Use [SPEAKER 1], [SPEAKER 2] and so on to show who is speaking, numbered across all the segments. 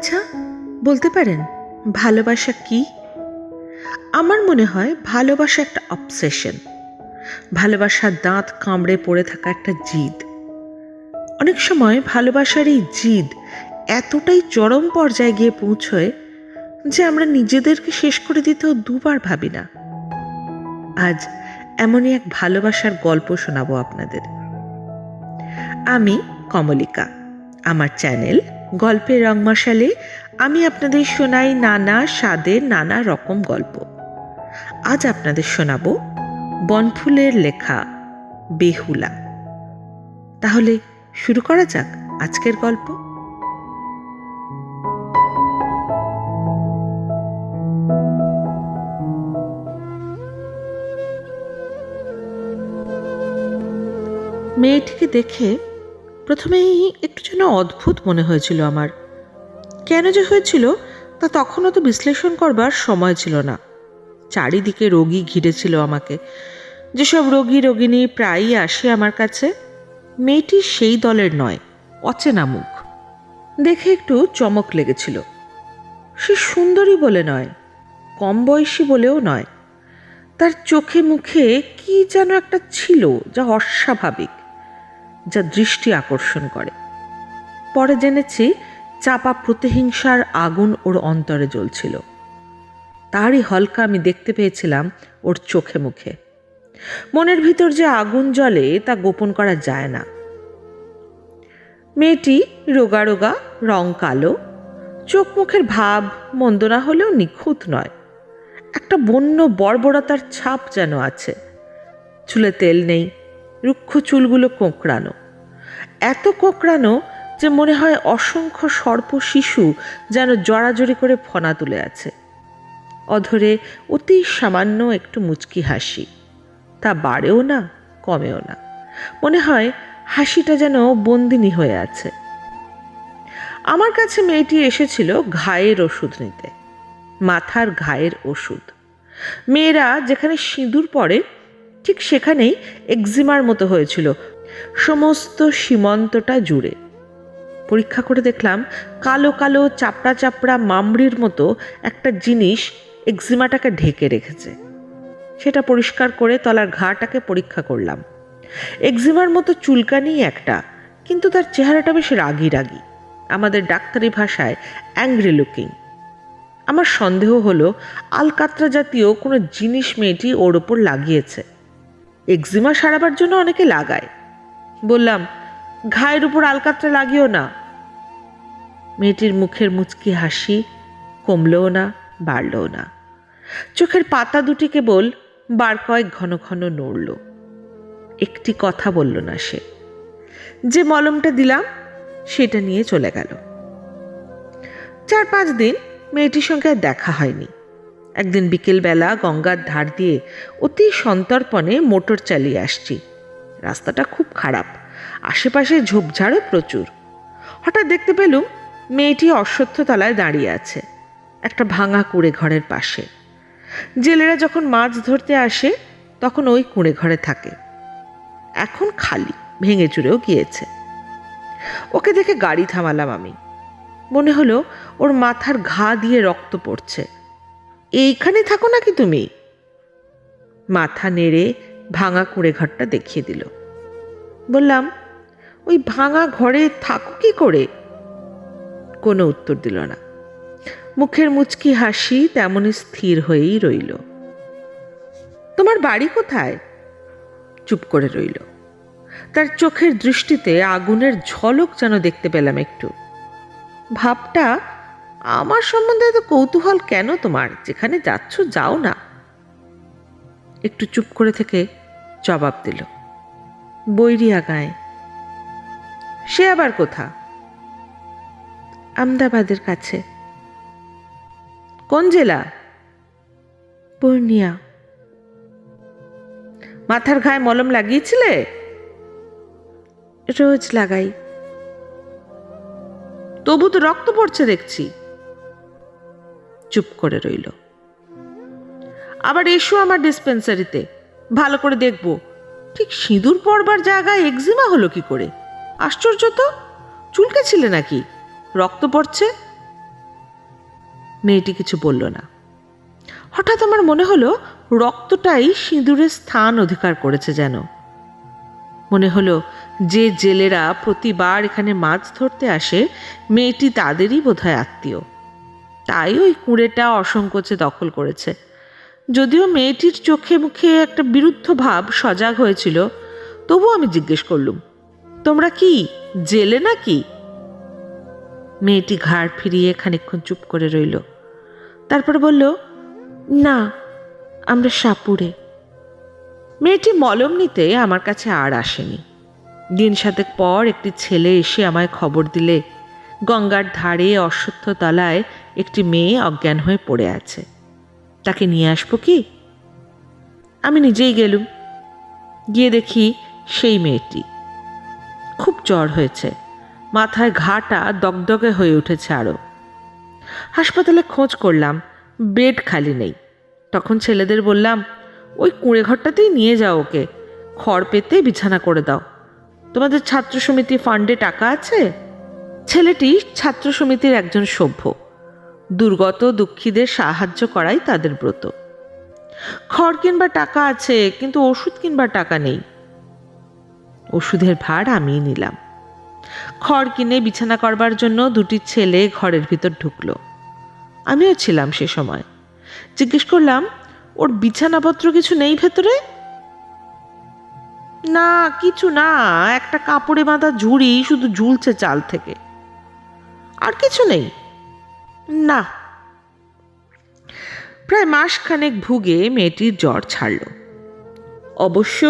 [SPEAKER 1] আচ্ছা, বলতে পারেন ভালোবাসা কি? আমার মনে হয় ভালোবাসা একটা অবসেশন। ভালোবাসার দাঁত কামড়ে পড়ে থাকা একটা জিদ। অনেক সময় ভালোবাসার এই জিদ এতটাই চরম পর্যায়ে গিয়ে পৌঁছয় যে আমরা নিজেদেরকে শেষ করে দিতেও দুবার ভাবি না। আজ এমনই এক ভালোবাসার গল্প শোনাবো আপনাদের। আমি কমলিকা। আমার চ্যানেল গল্পের রং মশালে আমি আপনাদের শোনাই নানা স্বাদের নানা রকম গল্প। আজ আপনাদের শোনাবো বনফুলের লেখা বেহুলা। তাহলে শুরু করা যাক আজকের গল্প। মেয়েটিকে দেখে প্রথমেই একটু যেন অদ্ভুত মনে হয়েছিল আমার। কেন যে হয়েছিল তা তখনও তো বিশ্লেষণ করবার সময় ছিল না। চারিদিকে রোগী ঘিরেছিল আমাকে। যেসব রোগিণী প্রায়ই আসে আমার কাছে, মেয়েটি সেই দলের নয়, অচেনা মুখ। দেখে একটু চমক লেগেছিল। সে সুন্দরী বলে নয়, কম বয়সী বলেও নয়। তার চোখে মুখে কি যেন একটা ছিল যা অস্বাভাবিক, যা দৃষ্টি আকর্ষণ করে। পরে জেনেছি চাপা প্রতিহিংসার আগুন ওর অন্তরে জ্বলছিল। তারই হলকা আমি দেখতে পেয়েছিলাম ওর চোখে মুখে। মনের ভিতর যে আগুন জ্বলে তা গোপন করা যায় না। মেয়েটি রোগা রোগা, রং কালো, চোখ মুখের ভাব মন্দ না হলেও নিখুঁত নয়। একটা বন্য বর্বরতার ছাপ যেন আছে। চুলে তেল নেই, রুক্ষ চুলগুলো কোঁকড়ানো, এত কোঁকড়ানো যে মনে হয় অসংখ্য সর্প শিশু যেন জড়াজড়ি করে ফনা তুলে আছে। অধরে অতি সামান্য একটু মুচকি হাসি, তা বাড়েও না কমেও না। মনে হয় হাসিটা যেন বন্দিনী হয়ে আছে। আমার কাছে মেয়েটি এসেছিল ঘায়ের ওষুধ নিতে, মাথার ঘায়ের ওষুধ। মেয়েরা যেখানে সিঁদুর পরে ঠিক সেখানেই একজিমার মতো হয়েছিল সমস্ত সীমন্তটা জুড়ে। পরীক্ষা করে দেখলাম কালো কালো চাপড়া চাপড়া মামড়ির মতো একটা জিনিস একজিমাটাকে ঢেকে রেখেছে। সেটা পরিষ্কার করে তলার ঘাটাকে পরীক্ষা করলাম। একজিমার মতো চুলকানি একটা, কিন্তু তার চেহারাটা বেশ রাগি রাগি, আমাদের ডাক্তারি ভাষায় অ্যাংরি লুকিং। আমার সন্দেহ হলো আলকাতরা জাতীয় কোনো জিনিস মেয়েটি ওর ওপর লাগিয়েছে। একজিমা সারাবার জন্য অনেকে লাগায়। বললাম, ঘায়ের উপর আলকাতরা লাগিও না। মেয়েটির মুখের মুচকি হাসি কমলও না বাড়লও না। চোখের পাতা দুটি কেবল বার কয়েক ঘন ঘন নড়ল। একটি কথা বলল না সে। যে মলমটা দিলাম সেটা নিয়ে চলে গেল। 4-5 দিন মেয়েটির সঙ্গে দেখা হয়নি। একদিন বিকেলবেলা গঙ্গার ধার দিয়ে অতি সন্তর্পণে মোটর চালিয়ে আসছি। রাস্তাটা খুব খারাপ, আশেপাশে ঝোপঝাড়ও প্রচুর। হঠাৎ দেখতে পেলুম মেয়েটি অশ্বত্থতলায় দাঁড়িয়ে আছে, একটা ভাঙা কুঁড়ে ঘরের পাশে। জেলেরা যখন মাছ ধরতে আসে তখন ওই কুঁড়ে ঘরে থাকে। এখন খালি, ভেঙে চুরেও গিয়েছে। ওকে দেখে গাড়ি থামালাম আমি। মনে হলো ওর মাথার ঘা দিয়ে রক্ত পড়ছে। এইখানে থাকো নাকি তুমি? মাথা নেড়ে ভাঙা কুঁড়ে ঘরটা দেখিয়ে দিল। বললাম, ওই ভাঙা ঘরে থাকো কি করে? কোনো উত্তর দিল না। মুখের মুচকি হাসি তেমনই স্থির হয়েই রইল। তোমার বাড়ি কোথায়? চুপ করে রইল। তার চোখের দৃষ্টিতে আগুনের ঝলক যেন দেখতে পেলাম একটু। ভাবটা, আমার সম্বন্ধে এত কৌতূহল কেন তোমার? যেখানে যাচ্ছ যাও না। একটু চুপ করে থেকে জবাব দিল, বৈরিয়া গায়ে। সে আবার কোথা? আমদাবাদের কাছে। কোন জেলা? পূর্ণিয়া। মাথার ঘায়ে মলম লাগিয়েছিলে? রোজ লাগাই। তবু তো রক্ত পড়ছে দেখছি। চুপ করে রইল। আবার এসো আমার ডিসপেন্সারিতে, ভালো করে দেখব। ঠিক সিঁদুর পরবার জায়গায় একজিমা হলো কি করে? আশ্চর্য তো। চুলকেছিলে নাকি? রক্ত পড়ছে। মেয়েটি কিছু বলল না। হঠাৎ আমার মনে হলো রক্তটাই সিঁদুরের স্থান অধিকার করেছে যেন। মনে হলো যে জেলেরা প্রতিবার এখানে মাছ ধরতে আসে, মেয়েটি তাদেরই বোধহয় আত্মীয়, তাই ওই কুঁড়েটা অসংকোচে দখল করেছে। যদিও মেয়েটির চোখে মুখে একটা বিরুদ্ধ ভাব সজাগ হয়েছিল, তবু আমি জিজ্ঞেস করলুম, তোমরা কি জেলে নাকি? মেয়েটি ঘাড় ফিরিয়ে খানিকক্ষণ চুপ করে রইল, তারপর বলল, না, আমরা সাপুড়ে। মেয়েটি মলম নিতে আমার কাছে আর আসেনি। দিন সাতেক পর একটি ছেলে এসে আমায় খবর দিলে গঙ্গার ধারে অশ্বত্থ তলায় একটি মেয়ে অজ্ঞান হয়ে পড়ে আছে, তাকে নিয়ে আসবো কি? আমি নিজেই গেলুম। গিয়ে দেখি সেই মেয়েটি। খুব জ্বর হয়েছে, মাথায় ঘাটা দগদগে হয়ে উঠেছে আরও। হাসপাতালে খোঁজ করলাম, বেড খালি নেই। তখন ছেলেদের বললাম, ওই কুঁড়ে ঘরটাতেই নিয়ে যাও ওকে, খড় পেতে বিছানা করে দাও। তোমাদের ছাত্র সমিতি ফান্ডে টাকা আছে? ছেলেটি ছাত্র সমিতির একজন সভ্য। দুর্গত দুঃখীদের সাহায্য করাই তাদের ব্রত। খড় কিনবার টাকা আছে, কিন্তু ওষুধ কিনবার টাকা নেই। ওষুধের ভার আমিই নিলাম। খড় কিনে বিছানা করবার জন্য দুটি ছেলে ঘরের ভিতর ঢুকলো। আমিও ছিলাম সে সময়। জিজ্ঞেস করলাম, ওর বিছানাপত্র কিছু নেই ভেতরে? না, কিছু না, একটা কাপড়ে বাঁধা ঝুড়ি শুধু ঝুলছে চাল থেকে, আর কিছু নেই। না। প্রায় মাসখানেক ভুগে মেয়েটির জ্বর ছাড়ল। অবশ্য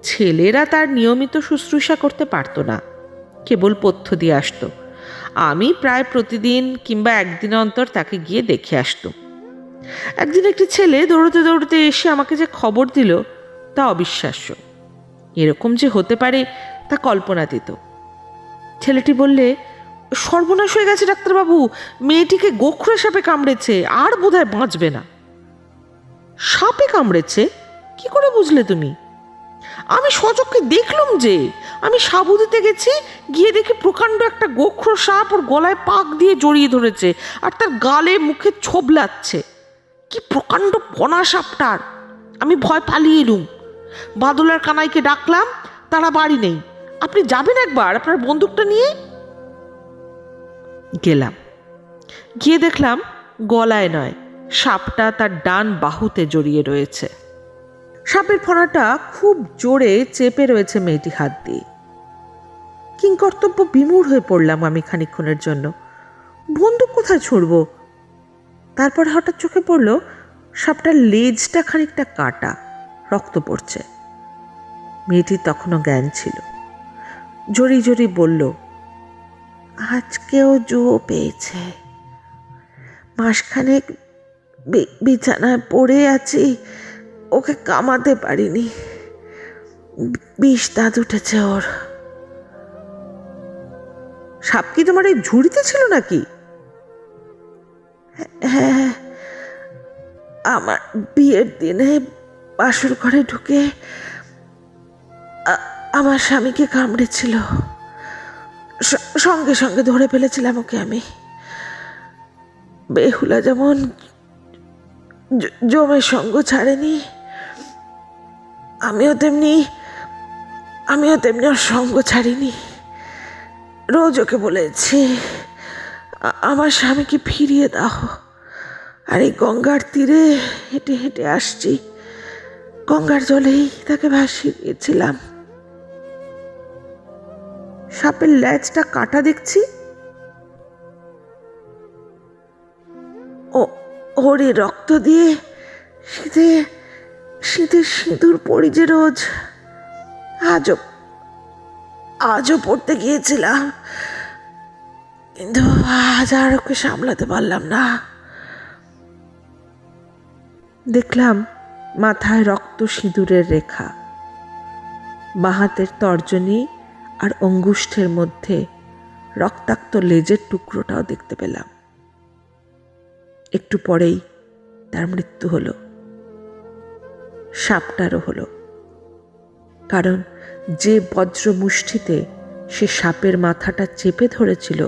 [SPEAKER 1] ছেলেরা তার নিয়মিত শুশ্রূষা করতে পারত না, কেবল পথ্য দিয়ে আসতো। আমি প্রায় প্রতিদিন কিংবা একদিন অন্তর তাকে গিয়ে দেখে আসতুম। একদিন একটি ছেলে দৌড়তে দৌড়তে এসে আমাকে যে খবর দিল, তা অবিশ্বাস্য। এরকম যে হতে পারে তা কল্পনাতীত। ছেলেটি বললে, সর্বনাশ হয়ে গেছে ডাক্তারবাবু, মেয়েটিকে গোখরে সাপে কামড়েছে, আর বোধহয় বাঁচবে না। সাপে কামড়েছে? কি করে বুঝলে তুমি? আমি সচক্ষে দেখলুম যে। আমি সাবু দিতে গেছি, গিয়ে দেখি প্রকাণ্ড একটা গোখর সাপ ওর গলায় পাক দিয়ে জড়িয়ে ধরেছে, আর তার গালে মুখে ছোবলাচ্ছে। কি প্রকাণ্ড পনা সাপটার! আমি ভয় পালিয়ে এলুম। বাদলার কানাইকে ডাকলাম, তারা বাড়ি নেই। আপনি যাবেন একবার আপনার বন্দুকটা নিয়ে? গেলাম। গিয়ে দেখলাম গলায় নয়, সাপটা তার ডান বাহুতে জড়িয়ে রয়েছে। সাপের ফণাটা খুব জোরে চেপে রয়েছে মেয়েটি হাত দিয়ে। কিংকর্তব্য বিমূঢ় হয়ে পড়লাম আমি খানিকক্ষণের জন্য। বন্দুক কোথায় ছুড়ব? তারপর হঠাৎ চোখে পড়ল সাপটার লেজটা খানিকটা কাটা, রক্ত পড়ছে। মেয়েটির তখনও জ্ঞান ছিল। জড়ি জড়ি বলল, আজকেও জুয়ো পেয়েছে। মাসখানেক বিছানায় পড়ে আছি, ওকে কামাতে পারিনি, বিষ দাঁত উঠেছে ওর। সাপ কি তোমার এই ঝুড়িতে ছিল নাকি? হ্যাঁ, আমার বিয়ের দিনে বাসর ঘরে ঢুকে আমার স্বামীকে কামড়েছিল। সঙ্গে সঙ্গে ধরে ফেলেছিলাম ওকে আমি। বেহুলা যেমন জমের সঙ্গ ছাড়েনি, আমিও তেমনি ওর সঙ্গ ছাড়িনি। রোজ ওকে বলেছি, আমার স্বামীকে ফিরিয়ে দাও। আর এই গঙ্গার তীরে হেঁটে হেঁটে আসছি, গঙ্গার জলেই তাকে ভাসিয়ে দিয়েছিলাম। সাপের লেজটা কাটা দেখছি। ওরে রক্ত দিয়ে শীতে শীতে সিঁদুর পড়ি যে রোজ, আজও পড়তে গিয়েছিলাম, কিন্তু আজ আর ওকে সামলাতে পারলাম না। দেখলাম মাথায় রক্ত সিঁদুরের রেখা, বাঁ হাতের তর্জনী আর অঙ্গুষ্ঠের মধ্যে রক্তাক্ত লেজের টুকরোটাও দেখতে পেলাম। একটু পরেই তার মৃত্যু হলো। সাপটারও হলো, কারণ যে বজ্র মুষ্টিতে সে সাপের মাথাটা চেপে ধরেছিল,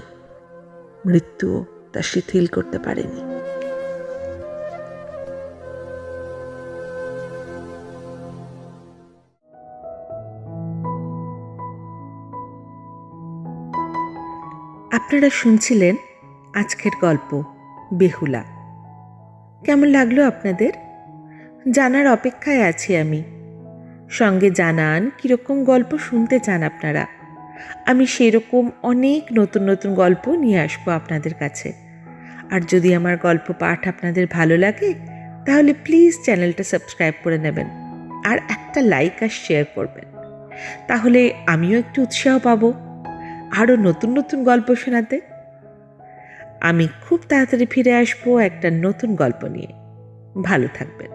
[SPEAKER 1] মৃত্যুও তা শিথিল করতে পারেনি। আপনারা শুনছিলেন আজকের গল্প বেহুলা। কেমন লাগলো আপনাদের? জানার অপেক্ষায় আছি আমি। সঙ্গে জানান কীরকম গল্প শুনতে চান আপনারা। আমি সেরকম অনেক নতুন নতুন গল্প নিয়ে আসবো আপনাদের কাছে। আর যদি আমার গল্প পাঠ আপনাদের ভালো লাগে তাহলে প্লিজ চ্যানেলটা সাবস্ক্রাইব করে নেবেন আর একটা লাইক আর শেয়ার করবেন। তাহলে আমিও একটু উৎসাহ পাবো আরও নতুন নতুন গল্প শোনাতে। আমি খুব তাড়াতাড়ি ফিরে আসবো একটা নতুন গল্প নিয়ে। ভালো থাকবেন।